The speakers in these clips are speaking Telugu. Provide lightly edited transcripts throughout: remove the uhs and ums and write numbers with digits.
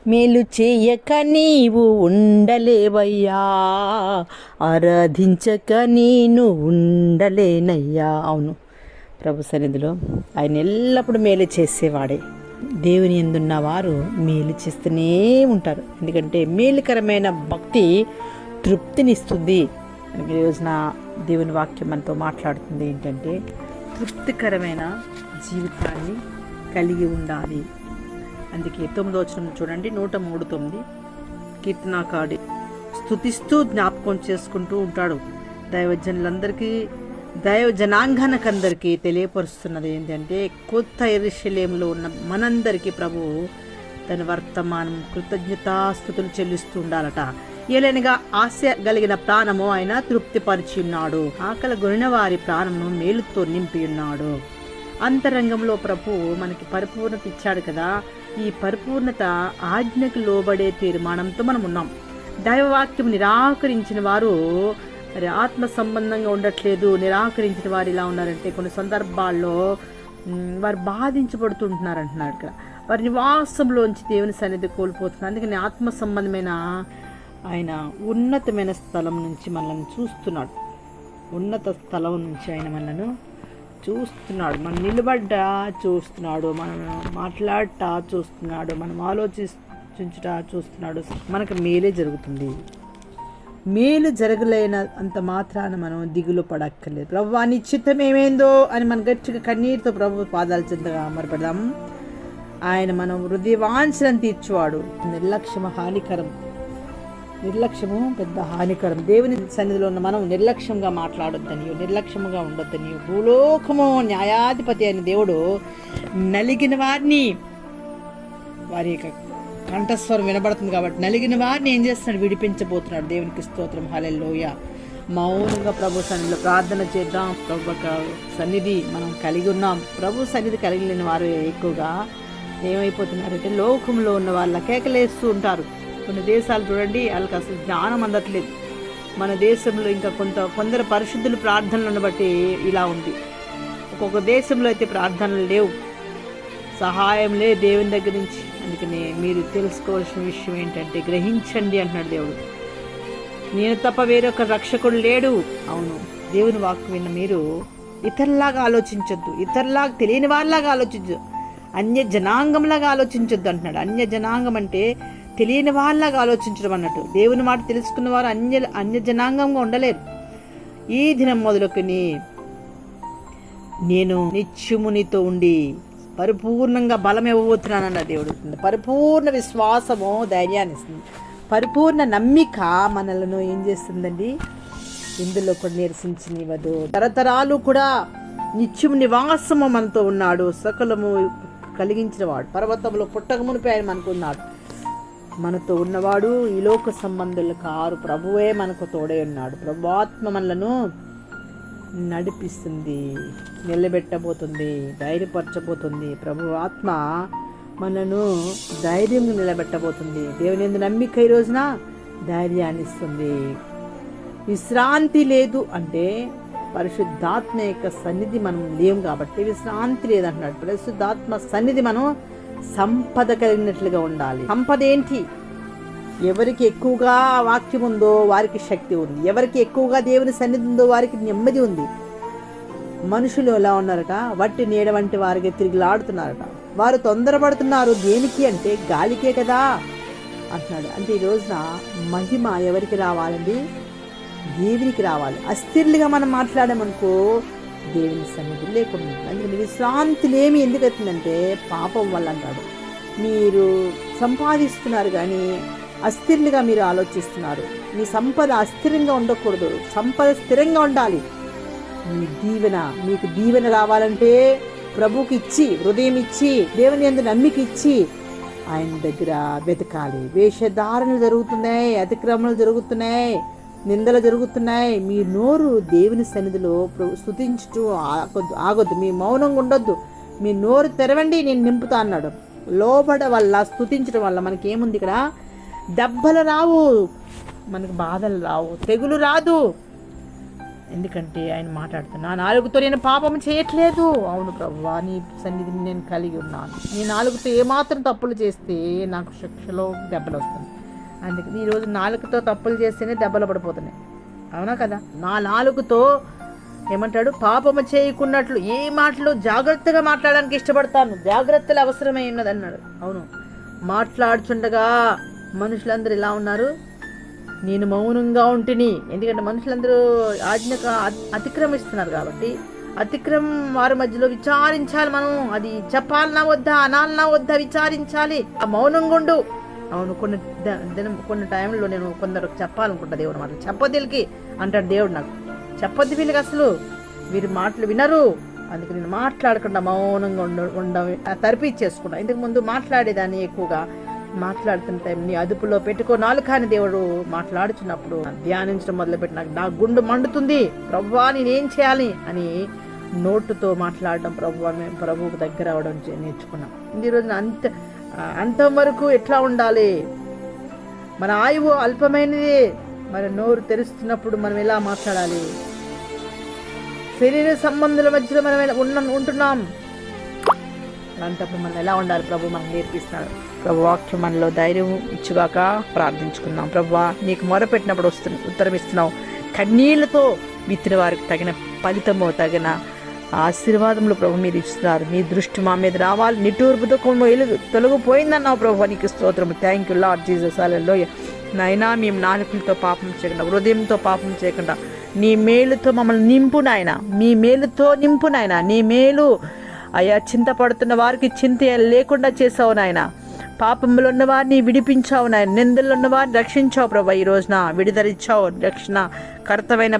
మేలు చేయక నీవు ఉండలేవయ్యా, ఆరాధించక నేను ఉండలేనయ్యా. అవును, ప్రభు సన్నిధిలో ఆయన ఎల్లప్పుడూ మేలు చేసేవాడే. దేవుని యందున్న వారు మేలు చేస్తూనే ఉంటారు. ఎందుకంటే మేలుకరమైన భక్తి తృప్తినిస్తుంది. ఈ రోజున దేవుని వాక్యం మనతో మాట్లాడుతుంది ఏంటంటే, తృప్తికరమైన జీవితాన్ని కలిగి ఉండాలి. అందుకే 9వ వచనం చూడండి, 103:9 కీర్తనాకాడి స్తుతిస్తూ జ్ఞాపకం చేసుకుంటూ ఉంటాడు. దైవ జనాంగానికందరికీ తెలియపరుస్తున్నది ఏంటంటే, కొత్త యెరూషలేములో ఉన్న మనందరికీ ప్రభువు తన వర్తమానం కృతజ్ఞతాస్తుతులు చెల్లిస్తూ ఉండాలట. ఏలైనగా ఆశ కలిగిన ప్రాణము ఆయన తృప్తిపరిచి ఉన్నాడు, ఆకలి గొనిన వారి ప్రాణము మేలుతో నింపి ఉన్నాడు. అంతరంగంలో ప్రభు మనకి పరిపూర్ణత ఇచ్చాడు కదా. ఈ పరిపూర్ణత ఆజ్ఞకు లోబడే తీర్మానంతో మనం ఉన్నాం. దైవవాక్యం నిరాకరించిన వారు మరి ఆత్మ సంబంధంగా ఉండట్లేదు. నిరాకరించిన వారు ఇలా ఉన్నారంటే, కొన్ని సందర్భాల్లో వారు బాధించబడుతుంటున్నారు అంటున్నారు ఇక్కడ. వారి నివాసంలోంచి దేవుని సన్నిధి కోల్పోతున్నారు. అందుకని ఆత్మ సంబంధమైన ఆయన ఉన్నతమైన స్థలం నుంచి మనల్ని చూస్తున్నాడు. ఉన్నత స్థలం నుంచి ఆయన మనల్ని చూస్తున్నాడు. మనం నిలబడ్డా చూస్తున్నాడు, మనం మాట్లాడటా చూస్తున్నాడు, మనం ఆలోచించుట చూస్తున్నాడు. మనకు మేలే జరుగుతుంది. మేలు జరగలేన అంత మాత్రాన మనం దిగులు పడక్కర్లేదు. ప్రభు నీ చిత్తం ఏమైందో అని మనం గట్టిగా కన్నీటితో ప్రభు పాదాల చెంతగా అమరపడదాం. ఆయన మనం హృదయవాంఛలను తీర్చువాడు. నిర్లక్ష్యము హానికరం. నిర్లక్ష్యము పెద్ద హానికరం. దేవుని సన్నిధిలో ఉన్న మనం నిర్లక్ష్యంగా మాట్లాడొద్దనియో, నిర్లక్ష్యంగా ఉండొద్దనియో. భూలోకము న్యాయాధిపతి అయిన దేవుడు నలిగిన వారిని, వారి యొక్క కంఠస్వరం వినబడుతుంది కాబట్టి నలిగిన వారిని ఏం చేస్తున్నాడు? విడిపించబోతున్నాడు. దేవునికి స్తోత్రం, హల్లెలూయా. మౌనంగా ప్రభు సన్నిధిలో ప్రార్థన చేద్దాం. ప్రభు సన్నిధి మనం కలిగి ఉన్నాం. ప్రభు సన్నిధి కలిగిన వారు ఎక్కువగా ఏమైపోతున్నారంటే, లోకంలో ఉన్న వాళ్ళ కేకలేస్తూ ఉంటారు. కొన్ని దేశాలు చూడండి, వాళ్ళకి అసలు జ్ఞానం అందట్లేదు. మన దేశంలో ఇంకా కొందరు పరిశుద్ధులు ప్రార్థనలను బట్టి ఇలా ఉంది. ఒక్కొక్క దేశంలో అయితే ప్రార్థనలు లేవు, సహాయం లేదు దేవుని దగ్గర నుంచి. అందుకని మీరు తెలుసుకోవాల్సిన విషయం ఏంటంటే, గ్రహించండి అంటున్నాడు దేవుడు. నేను తప్ప వేరొక రక్షకుడు లేడు. అవును, దేవుని వాక్కు విన్న మీరు ఇతరులాగా ఆలోచించొద్దు, ఇతరులాగా తెలియని వాళ్ళలాగా ఆలోచించు, అన్య జనాంగంలాగా ఆలోచించొద్దు అంటున్నాడు. అన్య జనాంగం అంటే తెలియని వాళ్ళలాగా ఆలోచించడం అన్నట్టు. దేవుని మాట తెలుసుకున్న వారు అన్య జనాంగంగా ఉండలేరు. ఈ దినం మొదలుకొని నేను నిత్యము నీతో ఉండి పరిపూర్ణంగా బలం ఇవ్వబోతున్నానన్న దేవుడు. పరిపూర్ణ విశ్వాసము ధైర్యాన్ని ఇస్తుంది. పరిపూర్ణ నమ్మిక మనలను ఏం చేస్తుందండి? ఇందులో కూడా నిరసించనివ్వదు. తరతరాలు కూడా నిత్యము నివాసము మనతో ఉన్నాడు. సకలము కలిగించిన వాడు, పర్వతంలో పుట్టకమునిపై ఆయన మనకున్నాడు. మనతో ఉన్నవాడు ఈ లోక సంబంధులు కారు. ప్రభువే మనకు తోడే ఉన్నాడు. ప్రభు ఆత్మ మనలను నడిపిస్తుంది, నిలబెట్టబోతుంది, ధైర్యపరచబోతుంది. ప్రభు ఆత్మ మనను ధైర్యంగా నిలబెట్టబోతుంది. దేవుని యందు నమ్మిక ఈ రోజున ధైర్యాన్ని ఇస్తుంది. విశ్రాంతి లేదు అంటే పరిశుద్ధాత్మ యొక్క సన్నిధి మనం లేము కాబట్టి విశ్రాంతి లేదంటున్నాడు. పరిశుద్ధాత్మ సన్నిధి మనం సంపద కలిగినట్లుగా ఉండాలి. సంపద ఏంటి? ఎవరికి ఎక్కువగా వాక్యం ఉందో వారికి శక్తి ఉంది. ఎవరికి ఎక్కువగా దేవుని సన్నిధి ఉందో వారికి నెమ్మది ఉంది. మనుషులు ఎలా ఉన్నారట? వట్టి నీడ వంటి వారికి తిరిగిలాడుతున్నారట. వారు తొందరపడుతున్నారు. దేనికి అంటే గాలికే కదా అంటున్నాడు. అంటే ఈ రోజున మహిమ ఎవరికి రావాలండి? దేవునికి రావాలి. అస్థిరులుగా మనం మాట్లాడామనుకో దేవుని సన్నిధి లేకుండా. అందుకని విశ్రాంతి లేమి ఎందుకు అవుతుందంటే పాపం వల్ల అంటాడు. మీరు సంపాదిస్తున్నారు కానీ అస్థిరులుగా మీరు ఆలోచిస్తున్నారు. మీ సంపద అస్థిరంగా ఉండకూడదు, సంపద స్థిరంగా ఉండాలి. మీకు దీవెన రావాలంటే ప్రభువుకి ఇచ్చి, హృదయం ఇచ్చి, దేవుని యందు నమ్మిక ఇచ్చి ఆయన దగ్గర వెతకాలి. వేషధారణలు జరుగుతున్నాయి, అతిక్రమణలు జరుగుతున్నాయి, నిందలు జరుగుతున్నాయి. మీ నోరు దేవుని సన్నిధిలో స్తుతించుతూ ఆగొద్దు. మీ మౌనంగా ఉండొద్దు. మీ నోరు తెరవండి, నేను నింపుతా అన్నాడు. లోబడ వల్ల, స్తుతించడం వల్ల మనకేముంది? ఇక్కడ దెబ్బలు రావు, మనకు బాధలు రావు, తెగులు రాదు. ఎందుకంటే ఆయన మాట్లాడుతున్నా, నా నాలుగుతో నేను పాపం చేయట్లేదు. అవును ప్రభువా, నీ సన్నిధిని నేను కలిగి ఉన్నాను. నీ నాలుగుతో ఏమాత్రం తప్పులు చేస్తే నాకు శిక్షలో దెబ్బలు వస్తుంది. అందుకని ఈరోజు నాలుగుతో తప్పులు చేస్తేనే దెబ్బలు పడిపోతున్నాయి. అవునా కదా? నా నాలుగుతో ఏమంటాడు, పాపము చేయకున్నట్లు ఏ మాటలు జాగ్రత్తగా మాట్లాడడానికి ఇష్టపడతాను. జాగ్రత్తలు అవసరమై ఉన్నది అన్నాడు. అవును, మాట్లాడుచుండగా మనుషులందరూ ఇలా ఉన్నారు, నేను మౌనంగా ఉంటిని. ఎందుకంటే మనుషులందరూ ఆజ్ఞకు అతిక్రమిస్తున్నారు కాబట్టి అతిక్రమం వారి మధ్యలో విచారించాలి. మనం అది చెప్పాలన్నా వద్దా, అనాలన్నా వద్దా విచారించాలి. ఆ మౌనంగా ఉండు. అవును, కొన్ని టైంలో నేను కొందరికి చెప్పాలనుకుంటా దేవుడు మాటలు. చెప్పొద్దు వీళ్ళకి అంటాడు దేవుడు, నాకు చెప్పొద్దు వీళ్ళకి, అసలు వీరి మాటలు వినరు. అందుకే నేను మాట్లాడకుండా మౌనంగా తరిపించేసుకున్నా. ఇంతకు ముందు మాట్లాడేదాన్ని, ఎక్కువగా మాట్లాడుతున్న టైంని అదుపులో పెట్టుకో నాలుకని దేవుడు మాట్లాడుచున్నప్పుడు ధ్యానించడం మొదలుపెట్టి నా గుండు మండుతుంది. ప్రభువా నేనేం చేయాలి అని నోటుతో మాట్లాడడం, ప్రభువుకు దగ్గర అవడం నేర్చుకున్నాం. ఈ రోజున అంతం వరకు ఎట్లా ఉండాలి? మన ఆయువు అల్పమైనది. మన నోరు తెరుస్తున్నప్పుడు మనం ఎలా మాట్లాడాలి? శరీర సంబంధుల మధ్యలో మనం ఉంటున్నాం. అలాంటప్పుడు మనం ఎలా ఉండాలి? ప్రభు మనకు నేర్పిస్తున్నాడు. ప్రభు వాక్యం మనలో ధైర్యం ఇచ్చుగాక ప్రార్థించుకుందాం. ప్రభువా, నీకు మొరపెట్టినప్పుడు ఉత్తరం ఇస్తున్నావు. కన్నీళ్లతో విత్తిన వారికి తగిన ఫలితము, తగిన ఆశీర్వాదములు ప్రభు మీరు ఇస్తున్నారు. నీ దృష్టి మా మీద రావాలి. నిట్టూర్పుతో తొలగిపోయిందన్నావు ప్రభు, నీకు స్తోత్రము. Thank you lord Jesus. Hallelujah. నాయనా, మేము నాలుకలతో పాపం చేయకుండా, హృదయంతో పాపం చేయకుండా నీ మేలుతో మమ్మల్ని నింపు నాయన. మీ మేలుతో నింపు నాయన. నీ మేలు అయ్యా, చింతపడుతున్న వారికి చింత లేకుండా చేసావు నాయన. పాపంలో ఉన్న వారిని విడిపించావు నాయన. నిందల్లో ఉన్న వారిని రక్షించావు ప్రభు. ఈ రోజున విడుదలిచ్చావు. రక్షణ కర్తమైన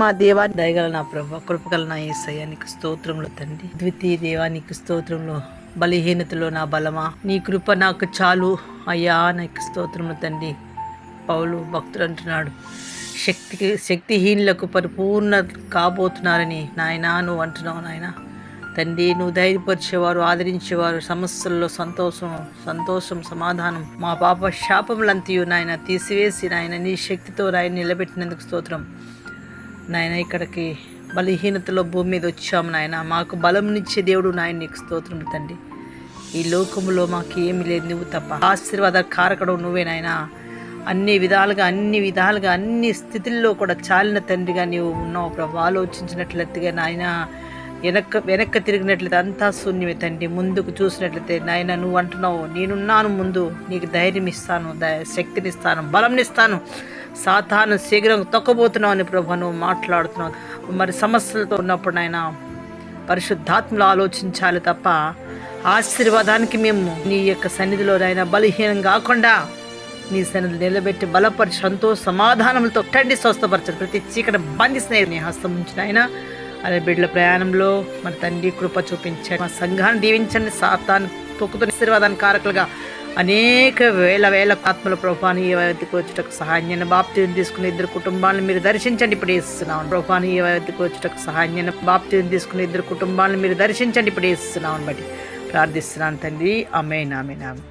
మా దేవాన్ని దయగల నా ప్రభు, కృపగల నా యేసయ్య, నీకు స్తోత్రంలో తండ్రి. ద్వితీయ దేవా, నీకు స్తోత్రంలో. బలహీనతలో నా బలమా, నీ కృప నాకు చాలు అయ్యా, నీకు స్తోత్రంలో తండ్రి. పౌలు భక్తుడు అంటున్నాడు, శక్తిహీనులకు పరిపూర్ణ కాబోతున్నారని నాయనా నువ్వు అంటున్నావు నాయన. తండ్రి, నువ్వు ధైర్యపరిచేవారు, ఆదరించేవారు, సమస్యల్లో సంతోషం సమాధానం, మా పాప శాపములంతయు నాయన తీసివేసి నాయన నీ శక్తితో నాయన నిలబెట్టినందుకు స్తోత్రం నాయన. ఇక్కడికి బలహీనతలో భూమి మీద వచ్చాము నాయన. మాకు బలంనిచ్చే దేవుడు నాయన, నీకు స్తోత్రం తండ్రి. ఈ లోకములో మాకు ఏమి లేదు, నువ్వు తప్ప. ఆశీర్వాద కారకుడు నువ్వే నాయన. అన్ని విధాలుగా అన్ని స్థితుల్లో కూడా చాలిన తండ్రిగా నీవు ఉన్నావు ప్రభు. ఆలోచించినట్లయితే నాయన వెనక్కి తిరిగినట్లయితే అంతా శూన్యమే తండ్రి. ముందుకు చూసినట్లయితే నాయన నువ్వు అంటున్నావు, నేనున్నాను ముందు, నీకు ధైర్యం ఇస్తాను, శక్తినిస్తాను, బలంనిస్తాను, సాతాను శీఘ్రం తొక్కబోతున్నావు అని ప్రభు నువ్వు మాట్లాడుతున్నావు. మరి సమస్యలతో ఉన్నప్పుడు నాయన పరిశుద్ధాత్మలో ఆలోచించాలి తప్ప ఆశీర్వాదానికి మేము నీ యొక్క సన్నిధిలో నాయన బలహీనం కాకుండా నీ సన్నిధిలో నిలబెట్టి బలపరి సంతోష సమాధానంతో తండ్రి స్వస్థపరచండి. ప్రతి చీకటి బంధిస్తున్న నీ హస్తం ఉంచిన ఆయన అదే బిడ్డల ప్రయాణంలో మన తండ్రి కృప చూపించండి. మా సంఘాన్ని దీవించండి. సాతాను తొక్కుతున్న ఆశీర్వాదానికి కారకులుగా అనేక వేల ఆత్మల ప్రభువాన్ని ఈ వద్దకు వచ్చేటకు సహాయం బాప్తిని తీసుకుని 2 కుటుంబాలను మీరు దర్శించండి ఇప్పుడు వేస్తున్నాం. ప్రభువాన్ని ఈ వద్దకు వచ్చేటకు సహాయం బాప్తిని తీసుకుని 2 కుటుంబాలను మీరు దర్శించండి ఇప్పుడు వేస్తున్నాం బట్టి ప్రార్థిస్తున్నాను తండ్రి. ఆమేన్ ఆమేన్ ఆమేన్.